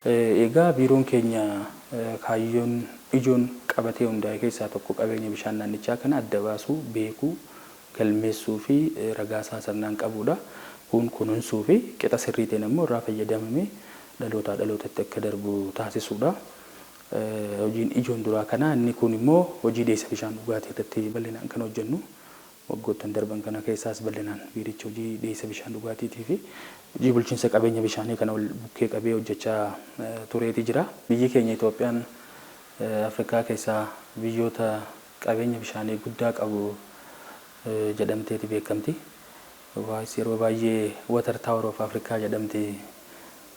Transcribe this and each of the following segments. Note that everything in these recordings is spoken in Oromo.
Egaa biiroon keenya kaayyoon ijoon qabatee hundaa'e keessaa tokko qabeenya bishaan naannichaa kana adda baasuu, beekuu, galmeessuu fi ragaa isaa sirnaan qabuudha. Kun kunuunsuu fi qixa sirrii ta'een immoo irraa fayyadamamee dhalootaa dhalootatti akka darbu taasisuudha. Hojiin ijoon duraa kana inni kun immoo hojii deessa bishaan dhugaatii irratti bal'inaan kan hojjennu. Waggoottan darban kana keessaas bal'inaan biirichi hojii deessa bishaan dhugaatiitii fi hojii bulchiinsa qabeenya bishaanii kana ol bukkee qabee hojjechaa tureeti jira. Biyyi keenya Itoophiyaan Afrikaa keessaa biyyoota qabeenya bishaanii guddaa qabu jedhamteeti beekamti. Yeroo baay'ee Water Tower of Africa jedhamti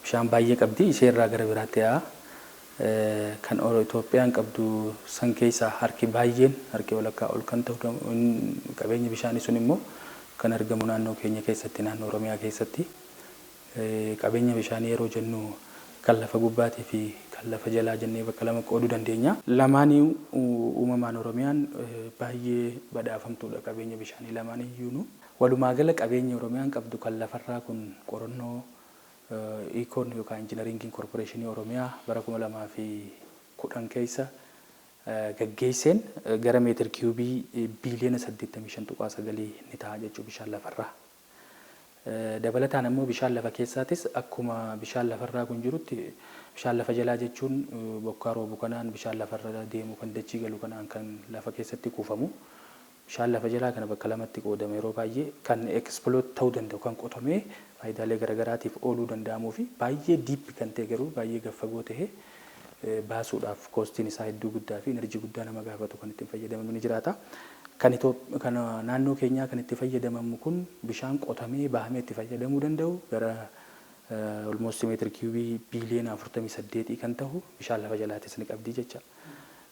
bishaan baay'ee qabdi. Ishee irraa gara biraatti yaa'a. Kan Itoophiyaan qabdu san keessaa harki baay'een harki walakkaa ol kan ta'u qabeenya bishaanii sun immoo kan argamu naannoo keenya keessatti naannoo Oromiyaa keessatti. Qabeenya bishaanii yeroo jennu kan lafa gubbaatii fi kan lafa jalaa jennee bakka lama qooduu dandeenya. Lamaanii uumamaan Oromiyaan baay'ee badhaafamtuudha qabeenya bishaanii lamaaniyyuu. Walumaa gala qabeenya Oromiyaan qabdu kan lafarraa kun qorannoo Econ yookaan Engineering Corporation Oromiyaa bara 2010 keessa gaggeesseen gara meetir kiubii biiliyoona 85.9 ni ta'a jechuun bishaan lafarraa. Dabalataan immoo bishaan lafa keessaatis akkuma bishaan lafarraa kun jirutti bishaan lafa jalaa jechuun bokkaa roobu kanaan bishaan lafarra deemu kan dachii galu kanaan kan lafa keessatti kuufamu. Bishaan lafa jalaa kana bakka lamatti qoodama yeroo baay'ee kan exploit ta'uu danda'u kan qotamee faayidaalee garaagaraatiif ooluu danda'amuu fi baay'ee diip kan ta'e garuu baay'ee gaffagoo ta'e baasuudhaaf koostiin isaa hedduu guddaa fi enerjii guddaa nama gaafatu kan ittiin fayyadamamu ni jiraata. Kan naannoo keenyaa kan itti fayyadamamu kun bishaan qotamee bahamee itti fayyadamuu danda'u gara almost meetir kiubii biiliyoona 48 kan ta'u bishaan lafa jalaatis ni qabdi jecha.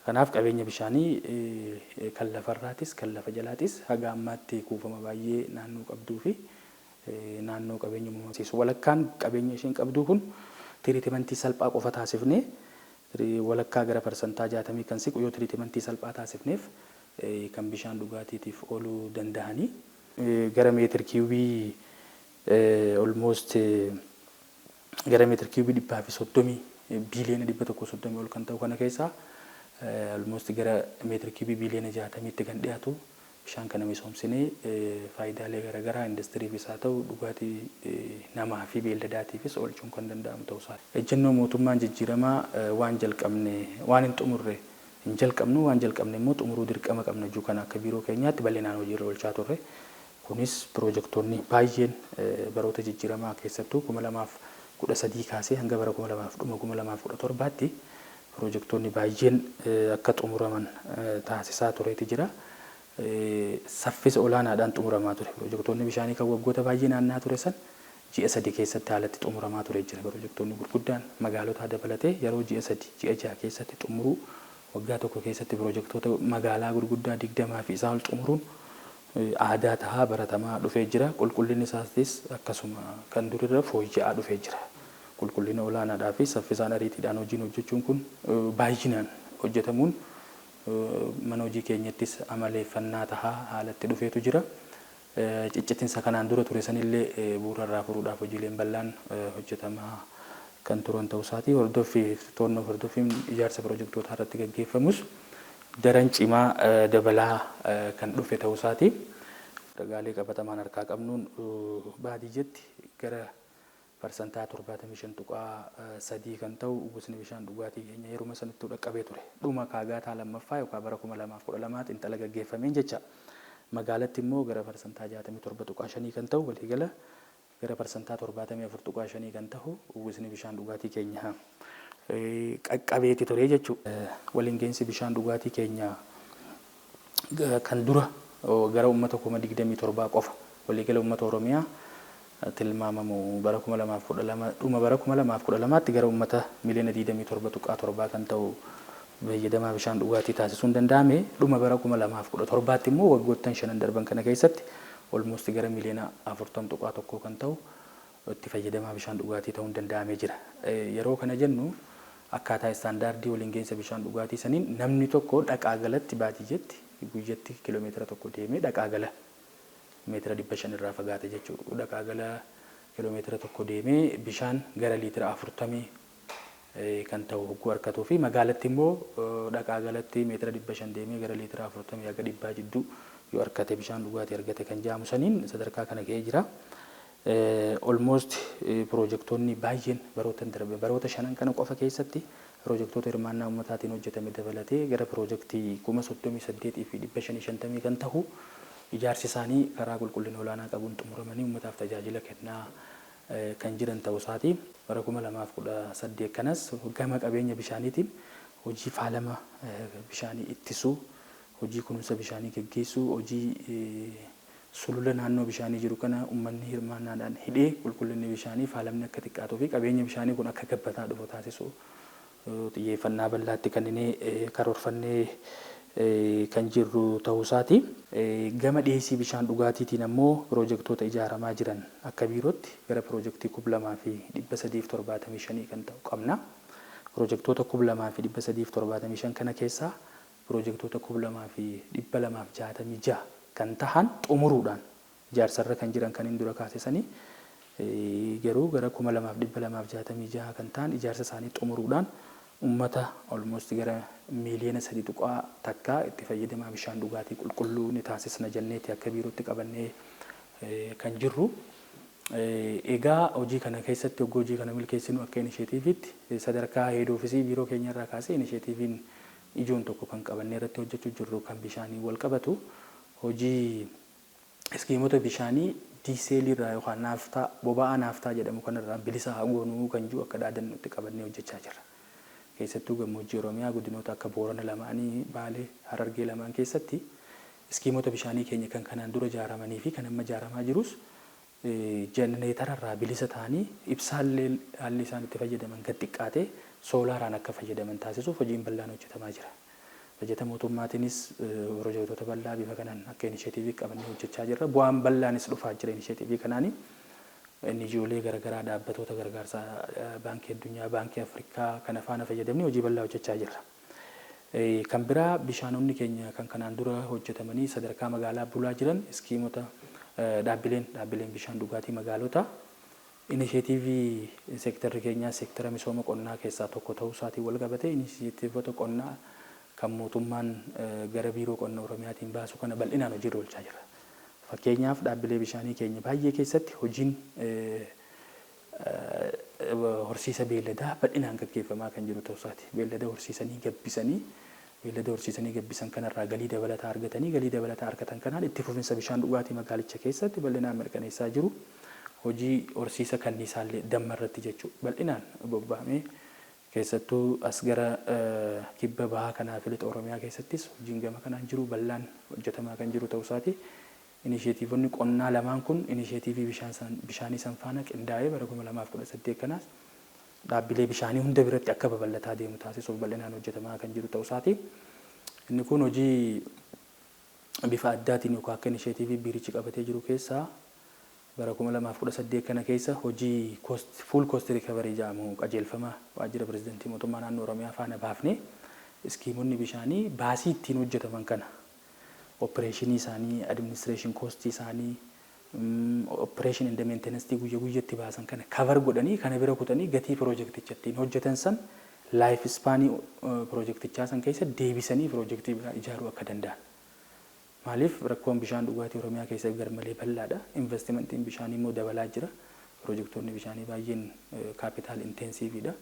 Kanaaf qabeenya bishaanii kan lafarraatis kan lafa jalaatis haga ammaatti kuufama baay'ee naannoo qabduu fi naannoo qabeenya uumamsiisu. Walakkaan qabeenya isheen qabduu kun tiriitimentii salphaa qofa taasifnee walakkaa gara parsantaa 60 kan siqu yoo tiriitimentii salphaa taasifneef kan bishaan dhugaatiitiif ooluu danda'anii gara meetir kiubii almost gara meetir kiubii 130 biiliyoona 130 ol kan ta'u kana keessaa almost gara meetir kiubii biiliyoona 60tti kan dhiyaatu bishaan kana misoomsinee faayidaalee garaagaraa indastiriifis haa ta'u dhugaatii namaa fi beeyladaatiifis oolchuun kan danda'amu ta'uu isaa. Ejjennoo mootummaan jijjiiramaa waan jalqabne waan hin xumurre hin jalqabnu waan jalqabne immoo xumuruu dirqama qabna jechuu kana akka biiroo keenyaatti bal'inaan hojiirra oolchaa turre. Kunis piroojektonni baay'een baroota jijjiiramaa keessattuu 2013 kaasee hanga bara 2017tti piroojektonni baay'een akka xumuraman taasisaa tureeti jira. Saffisa olaanaadhaan xumuramaa ture. Piroojektonni bishaanii kan waggoota baay'ee naannaa ture san ji'a 3 keessatti haalatti xumuramaa ture jira. Piroojektonni gurguddaan magaalota dabalatee yeroo ji'a 3 ji'a 6 keessatti xumuruu waggaa tokko keessatti piroojektota magaalaa gurguddaa 20 fi isaa ol xumuruun aadaa tahaa baratamaa dhufee jira. Qulqullinni isaatis akkasuma kan durirra fooyya'aa dhufee jira. Qulqullina olaanaadhaa fi saffisaan ariitiidhaan hojiin hojjechuun kun baay'inaan hojjetamuun mana hojii keenyattis amaleeffannaa tahaa haalatti dhufeetu jira. Ciccitinsa kanaan dura ture sanillee bu'uurarraa furuudhaaf hojiileen bal'aan hojjetamaa kan turan ta'uu isaatii hordoffiin ijaarsa piroojektootaa irratti gaggeeffamus daran cimaa dabalaa kan dhufe ta'uu isaatii. Ragaalee qabatamaan harkaa qabnuun baadiyyaatti gara parsantaa 75.3 kan ta'u uwwisni bishaan dhugaatii keenya yeruma sanatti dhaqqabee ture. Dhuma kaagaataa lammaffaa yookaan bara 2012 xiinxala gaggeeffameen jecha. Magaalatti immoo gara parsantaa 67.5 kan ta'u waliigala gara parsantaa 74.5 kan ta'u uwwisni bishaan dhugaatii keenya qaqqabeeti ture jechuudha. Waliin gahinsi bishaan dhugaatii keenya kan dura gara uummata 27 qofa waliigala uummata Oromiyaa tilmaamamu bara 2012 dhuma bara 2012tti gara uummata miliyoona 27.7 kan ta'u fayyadamaa bishaan dhugaatii taasisuun danda'ame. Dhuma bara 2017tti immoo waggoottan 5 darban kana keessatti almost gara miliyoona 40.1 kan ta'u itti fayyadamaa bishaan dhugaatii ta'uun danda'amee jira. Yeroo kana jennu akkaataa istaandaardii waliin gahinsa bishaan dhugaatii saniin namni tokko dhaqaa galatti baadiyyaatti guyyatti kiiloomeetira tokko deemee dhaqaa gala meetira 500 irraa fagaate jechuudha. Dhaqaa gala kiiloomeetira tokko deemee bishaan gara liitira 40 kan ta'u hogguu harkatuu fi magaalatti immoo dhaqaa galatti meetira 500 deemee gara liitira 40 haga 100 jidduu yoo harkate bishaan dhugaatii argate kan jedhamu saniin sadarkaa kana ga'ee jira. Almost piroojektonni baay'een baroota shanan kana qofa keessatti piroojektota hirmaannaa uummataatiin hojjetame dabalatee gara piroojektii 38,550 kan ta'u ijaarsi isaanii karaa qulqullina olaanaa qabuun xumuramanii uummataaf tajaajila kennaa kan jiran ta'uu isaati. Bara 2018 kanas gama qabeenya bishaaniitiin hojii faalama bishaanii ittisuu, hojii kunuunsa bishaanii gaggeessuu, hojii sulula naannoo bishaanii jiru kana uummanni hirmaannaadhaan hidhee qulqullinni bishaanii faalamni akka xiqqaatuu fi qabeenya bishaanii kun akka gabbataa dhufu taasisu xiyyeeffannaa bal'aatti kan inni karoorfannee kan jirru ta'uu isaati. Gama dhiyeessii bishaan dhugaatiitiin ammoo piroojektota ijaaramaa jiran akka biirootti gara piroojektii 2,375 kan ta'u qabna. Piroojektota 2,375 kana keessaa piroojektota 2,266 kan tahan xumuruudhaan ijaarsarra kan jiran kan hin dura kaasisanii garuu gara 2,266 kan ta'an ijaarsa isaanii xumuruudhaan ummata almost gara miiliyoona 3 takka itti fayyadamaa bishaan dhugaatii qulqulluu ni taasisna jenneeti akka biirootti qabannee kan jirru. Egaa hojii kana keessatti hojii kana milkeessinu akka inisheetiiviitti sadarkaa heed oofisii biiroo keenya irraa kaasee inisheetiiviin ijoon tokko kan qabannee irratti hojjechuu jirru kan bishaanii wal qabatu hojii iskiimota bishaanii diiseelii irraa yookaan naaftaa boba'aa naaftaa jedhamu kanarraa bilisa hagoonuu kan jiru akka dhaadannutti qabannee hojjechaa jirra. Keessattuu gammoojjii Oromiyaa godinoota akka Boorana lamaanii, Baalee, Harargee lamaan keessatti iskiimota bishaanii keenya kan kanaan dura ijaaramanii fi kan amma ijaaramaa jirus jenereetararraa bilisa ta'anii ibsaallee haalli isaan itti fayyadaman gad xiqqaatee soolaaraan akka fayyadaman taasisuuf hojiin bal'aan hojjetamaa jira. Bajeta mootummaatiinis piroojektota bal'aa bifa kanaan akka inisheetiivii qabannee hojjechaa jirra. Bu'aan bal'aanis dhufaa jira inisheetiivii kanaanii. NGOlee garaagaraa dhaabbattoota gargaarsaa baankii addunyaa, baankii Afrikaa kana faana fayyadamnee hojii bal'aa hojjechaa jirra. Kan biraa bishaanonni keenya kan kanaan dura hojjetamanii sadarkaa magaalaa bulaa jiran iskiimota dhaabbileen bishaan dhugaatii magaalota inisheetiivii seektarri keenyaa seektara misooma qonnaa keessaa tokko ta'uu isaatiin wal qabatee inisheetiivota qonnaa kan mootummaan gara biiroo qonna Oromiyaatiin baasu kana bal'inaan hojiirra oolchaa jira. Fakkeenyaaf dhaabbilee bishaanii keenya baay'ee keessatti hojiin horsiisa beelladaa bal'inaan gaggeeffamaa kan jiru ta'uu isaati. Beellada horsiisanii gabbisan kanarraa galii dabalataa argatanii galii dabalataa argatan kanaan itti fufinsa bishaan dhugaatii magaalicha keessatti bal'inaan mirkaneessaa jiru. Hojii horsiisa kanniisaallee damma irratti jechuudha. Bal'inaan bobba'amee keessattuu as gara kibba bahaa kanaa fi lixa Oromiyaa keessattis hojiin gama kanaan jiru bal'aan hojjetamaa kan jiru ta'uu isaati. Inisheetiivonni qonnaa lamaan kun inisheetiivii bishaanii sanfaana qindaa'ee bara 2018 kanaas dhaabbilee bishaanii hunda biratti akka babal'ataa deemu taasisuuf bal'inaan hojjetamaa kan jiru ta'uu isaati. Inni kun hojii bifa addaatiin yookaan akka inisheetiivii biirichi qabatee jiru keessaa bara 2018 kana keessa hojii full cost recovery jedhamu qajeelfama waajjira pirezidantii mootummaa naannoo Oromiyaa faana baafnee iskiimonni bishaanii baasii ittiin hojjetaman kana opereeshinii isaanii, administration cost isaanii, operation and maintenance guyyaa guyyaatti baasan kana cover godhanii kana bira kutanii gatii piroojekticha ittiin hojjetan san life span piroojektichaa san keessa deebisanii piroojektii biraa ijaaruu akka danda'an. Maaliif rakkoon bishaan dhugaatii Oromiyaa keessa garmalee bal'aadha. Investimentiin bishaanii immoo dabalaa jira. Piroojektoonni bishaanii baay'een capital intensiiviidha.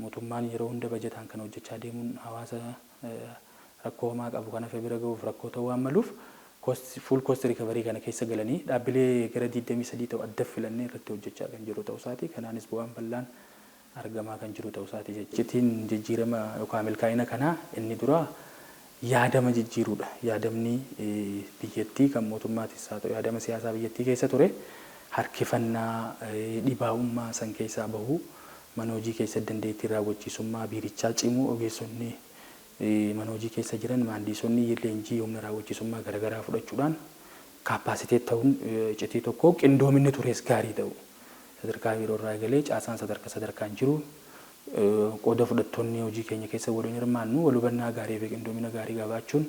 Mootummaan yeroo hunda bajetaan kan hojjechaa deemuun hawaasa rakkoo homaa qabu kana bira gahuuf rakkoo ta'uu waan maluuf full cost recovery kana keessa galanii dhaabbilee gara 23 ta'u adda filannee irratti hojjechaa kan jiru ta'uu isaati. Kanaanis bu'aan bal'aan argamaa kan jiru ta'uu isaati. Jechitiin jijjiirama yookaan milkaa'ina kanaa inni duraa yaadama jijjiiruudha. Yaadamni biyyattii kan mootummaatis haa ta'u yaadama siyaasaa biyyattii keessa ture harkifannaa dhibaa'ummaa san keessaa bahu mana hojii keessa dandeettii raawwachiisummaa biirichaa cimuu ogeessonni mana hojii keessa jiran maandiisonni leenjii humna raawwachiisummaa garaagaraa fudhachuudhaan kaappaasiteet ta'uun iccitii tokko qindoominni tures gaarii ta'u sadarkaa biiroo irraa galee caasaan sadarkaan jiru qooda fudhattoonni hojii keenya keessa waliin hirmaannu wal hubannaa gaarii fi qindoomina gaarii qabaachuun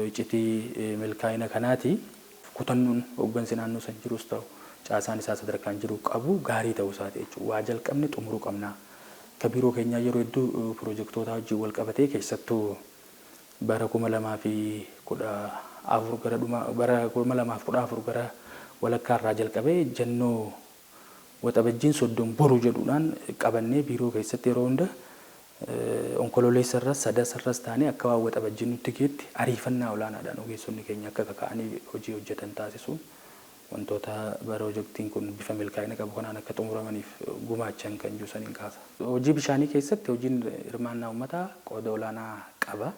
iccitii milkaa'ina kanaati. Kutannoon hooggansi naannoo san jirus ta'u caasaan isaa sadarkaan jiru qabu gaarii ta'uu isaati jechuudha. Waa jalqabne xumuruu qabna. akka biiroo keenyaa yeroo hedduu piroojektota wajjin wal qabatee keessattuu bara 2014 gara dhuma bara 2014 gara walakkaa irraa jalqabee jannoo waxabajjiin 30 boru jedhuudhaan qabannee biiroo keessatti yeroo hunda onkololeessa irras sadas irras taanee akka waan waxabajjiin nutti geetti ariifannaa olaanaadhaan ogeessonni keenya akka kaka'anii hojii hojjetan taasisuun wantoota piroojeektiin kun bifa milkaa'ina qabu kanaan akka xumuramaniif gumaachan kan juusaniin kaasa. Hojii bishaanii keessatti hojiin hirmaannaa uummataa qooda olaanaa qaba.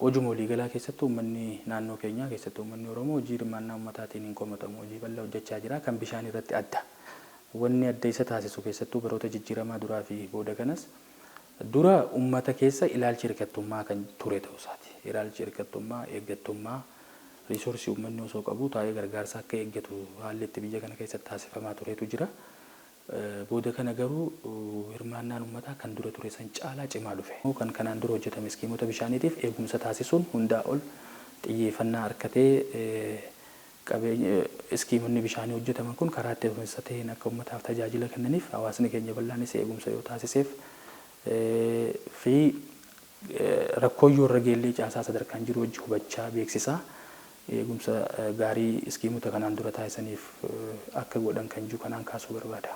Hojii waliigalaa keessatti uummanni naannoo keenyaa keessatti uummanni Oromoo hojii hirmaannaa uummataatiin hin komatamu. Hojii bal'aa hojjechaa jira kan bishaan irratti adda. Wanni adda isa taasisu keessattuu baroota jijjiiramaa duraa fi booda kanas dura uummata keessa ilaalchi hirkattummaa kan ture ta'uusaati. Ilaalchi hirkattummaa eeggattummaa riisoorsii uummanni osoo qabu taa'ee gargaarsa akka eeggatu haalli itti biyya kana keessatti taasifamaa turetu jira. Booda kana garuu hirmaannaan uummataa kan dura ture san caalaa cimaa dhufe. Kan kanaan dura hojjetame iskiimota bishaaniitiif eegumsa taasisuun hundaa ol xiyyeeffannaa harkatee qabeenya iskiimonni bishaanii hojjetaman kun karaa itti eegumsa ta'een akka uummataaf tajaajila kennaniif hawaasni keenya bal'aanis eegumsa yoo taasiseef fi rakkoo yoo irra geellee caasaa sadarkaan jiru hojii hubachaa beeksisaa eegumsa gaarii iskiimota kanaan dura taasisaniif akka godhan kan jiru kanaan kaasuu barbaada.